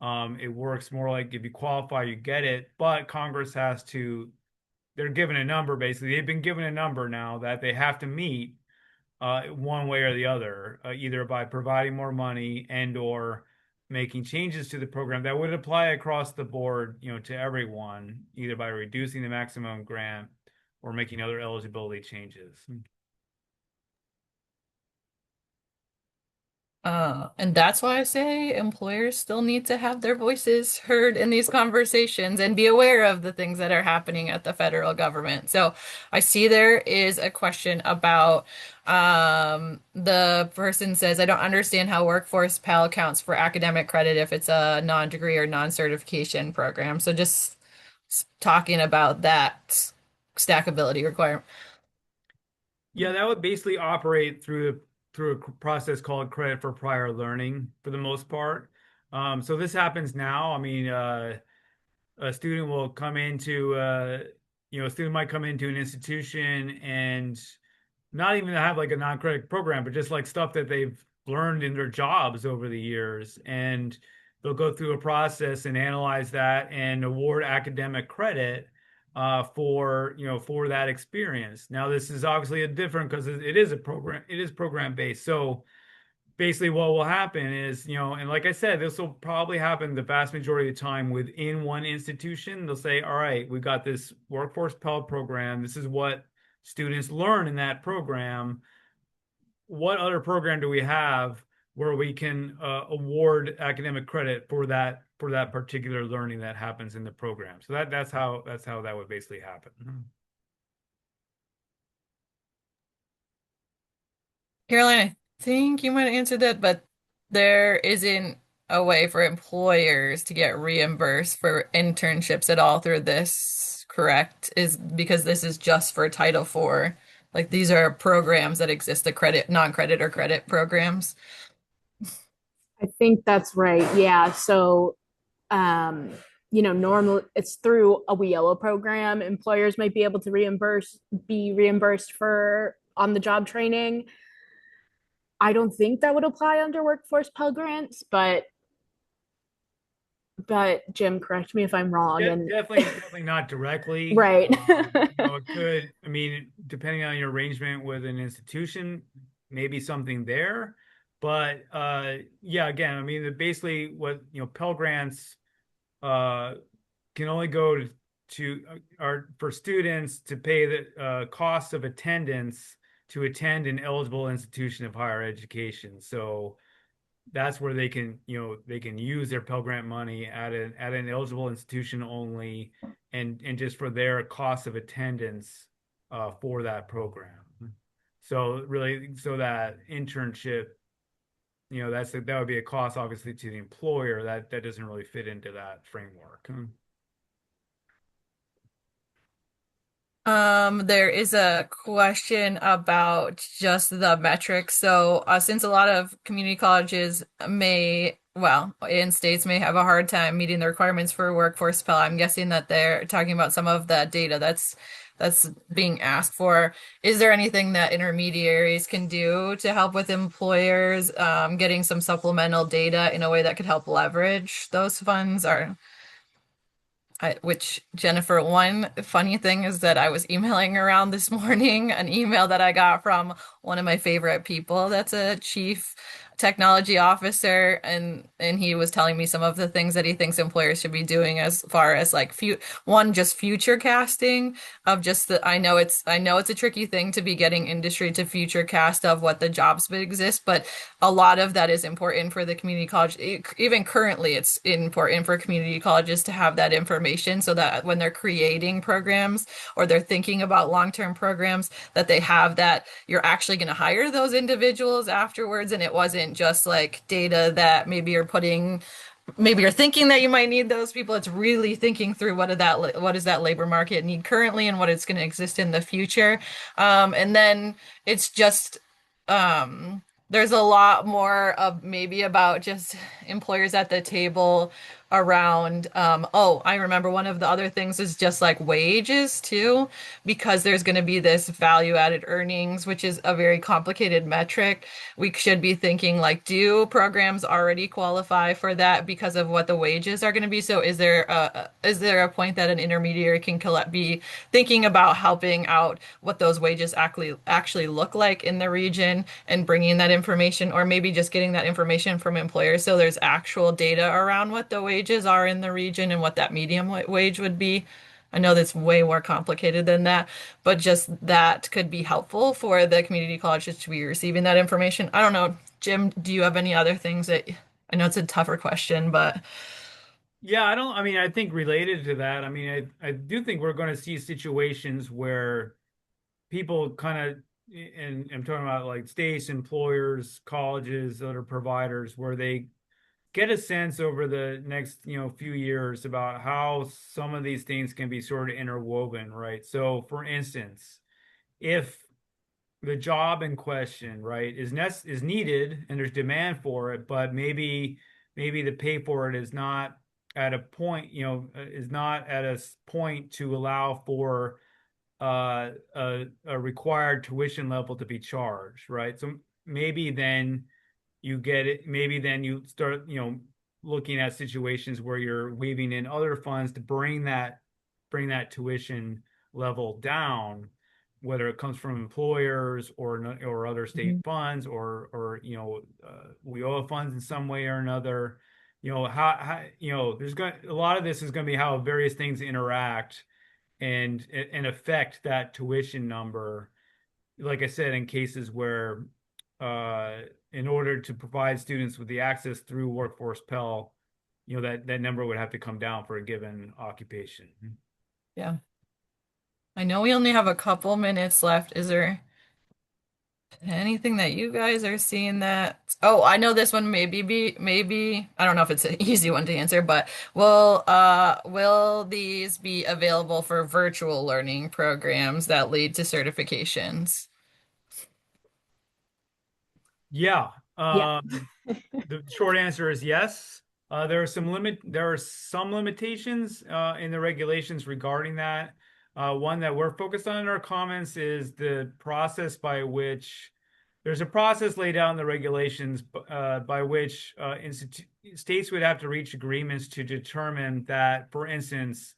It works more like if you qualify, you get it, but Congress they're given a number, basically. They've been given a number now that they have to meet, one way or the other, either by providing more money and or making changes to the program that would apply across the board, to everyone, either by reducing the maximum grant or making other eligibility changes. And that's why I say employers still need to have their voices heard in these conversations and be aware of the things that are happening at the federal government. So I see there is a question about the person says, I don't understand how Workforce Pell counts for academic credit if it's a non-degree or non-certification program. So just talking about that stackability requirement. Yeah, that would basically operate through a process called credit for prior learning for the most part. So this happens now. I mean, a student will come into a student might come into an institution and not even have like a non-credit program, but just like stuff that they've learned in their jobs over the years. And they'll go through a process and analyze that and award academic credit, for that experience. Now, this is obviously a different, because it is a program, it is program based. So basically what will happen is, and like I said, this will probably happen the vast majority of the time within one institution. They'll say, all right, we got this Workforce Pell program. This is what students learn in that program. What other program do we have where we can award academic credit for that particular learning that happens in the program? So that's how that would basically happen. Caroline, I think you might have answered that, but there isn't a way for employers to get reimbursed for internships at all through this, correct? Is because this is just for Title IV. Like these are programs that exist, the credit, non-credit or credit programs. I think that's right. Yeah. So, um, normal it's through a WIOA program. Employers might be able to be reimbursed for on the job training. I don't think that would apply under workforce Pell Grants, but Jim, correct me if I'm wrong. And Definitely not directly. right. It could, I mean, depending on your arrangement with an institution, maybe something there. But yeah, again, I mean, basically what, Pell Grants, uh, can only go or for students to pay the cost of attendance to attend an eligible institution of higher education. So that's where they can use their Pell Grant money at an eligible institution only, and just for their cost of attendance for that program. So really, so that internship, that would be a cost obviously to the employer that doesn't really fit into that framework. There is a question about just the metrics. So, since a lot of community colleges in states may have a hard time meeting the requirements for Workforce Pell, I'm guessing that they're talking about some of that data that's being asked for. Is there anything that intermediaries can do to help with employers, getting some supplemental data in a way that could help leverage those funds? Or which, Jennifer, one funny thing is that I was emailing around this morning an email that I got from one of my favorite people that's a chief technology officer, and he was telling me some of the things that he thinks employers should be doing as far as like just future casting of just the I know it's a tricky thing to be getting industry to future cast of what the jobs would exist, but a lot of that is important for the community college. Even currently, it's important for community colleges to have that information so that when they're creating programs or they're thinking about long-term programs, that they have that you're actually going to hire those individuals afterwards. And it wasn't just like data that maybe you're thinking that you might need those people. It's really thinking through what does that labor market need currently and what it's going to exist in the future. And then it's just there's a lot more of maybe about just employers at the table around oh, I remember one of the other things is just like wages too, because there's going to be this value added earnings, which is a very complicated metric. We should be thinking like, do programs already qualify for that because of what the wages are going to be? So is there a point that an intermediary can be thinking about helping out what those wages actually look like in the region and bringing that information, or maybe just getting that information from employers so there's actual data around what the wages are in the region and what that medium wage would be? I know that's way more complicated than that, but just that could be helpful for the community colleges to be receiving that information. I don't know, Jim, do you have any other things that I know it's a tougher question, but Yeah, I mean, I think related to that, I mean, I do think we're going to see situations where people kind of, and I'm talking about like states, employers, colleges, other providers, where they get a sense over the next, few years about how some of these things can be sort of interwoven, right? So, for instance, if the job in question, right, is needed and there's demand for it, but maybe the pay for it is not at a point, is not at a point to allow for a required tuition level to be charged, right? So maybe then you get it, maybe then you start, looking at situations where you're weaving in other funds to bring that tuition level down, whether it comes from employers or other state Mhm. funds or WIOA funds in some way or another. How there's going a lot of this is going to be how various things interact and affect that tuition number. Like I said, in cases where uh, in order to provide students with the access through Workforce Pell, that number would have to come down for a given occupation. yeah. I know we only have a couple minutes left. Is there anything that you guys are seeing that? Oh, I know this one maybe I don't know if it's an easy one to answer, but will these be available for virtual learning programs that lead to certifications? Yeah. Yeah. The short answer is yes. There are some limitations in the regulations regarding that. One that we're focused on in our comments is the process by which there's a process laid out in the regulations by which states would have to reach agreements to determine that, for instance,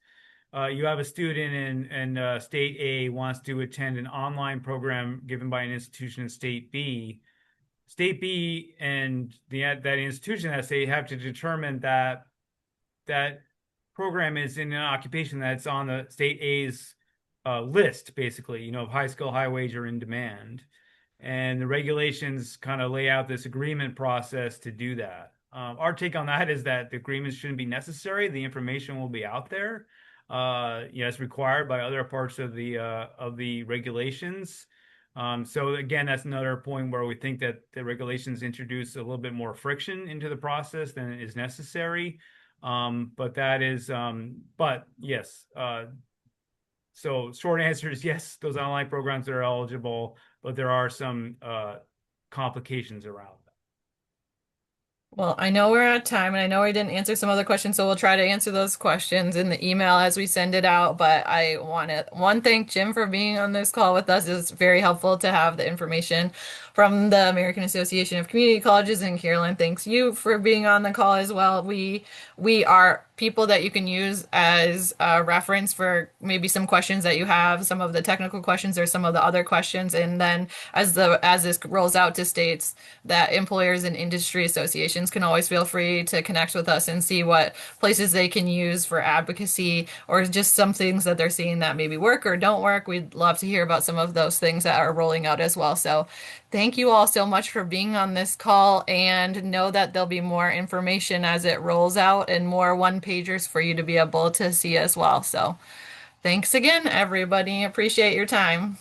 you have a student in state A wants to attend an online program given by an institution in state B. State B and that institution that state have to determine that program is in an occupation that's on the state A's list, basically, of high skill, high wage, or in demand. And the regulations kind of lay out this agreement process to do that. Our take on that is that the agreements shouldn't be necessary. The information will be out there. It's required by other parts of the regulations. So again, that's another point where we think that the regulations introduce a little bit more friction into the process than is necessary. But yes, so short answer is yes, those online programs are eligible, but there are some complications around them. Well, I know we're out of time and I know I didn't answer some other questions, so we'll try to answer those questions in the email as we send it out. But I want to thank Jim for being on this call with us. It's very helpful to have the information from the American Association of Community Colleges, and Carolyn, thanks you for being on the call as well. We are people that you can use as a reference for maybe some questions that you have, some of the technical questions or some of the other questions. And then as this rolls out to states, that employers and industry associations can always feel free to connect with us and see what places they can use for advocacy or just some things that they're seeing that maybe work or don't work. We'd love to hear about some of those things that are rolling out as well. So thank you all so much for being on this call, and know that there'll be more information as it rolls out and more one pagers for you to be able to see as well. So thanks again, everybody. Appreciate your time.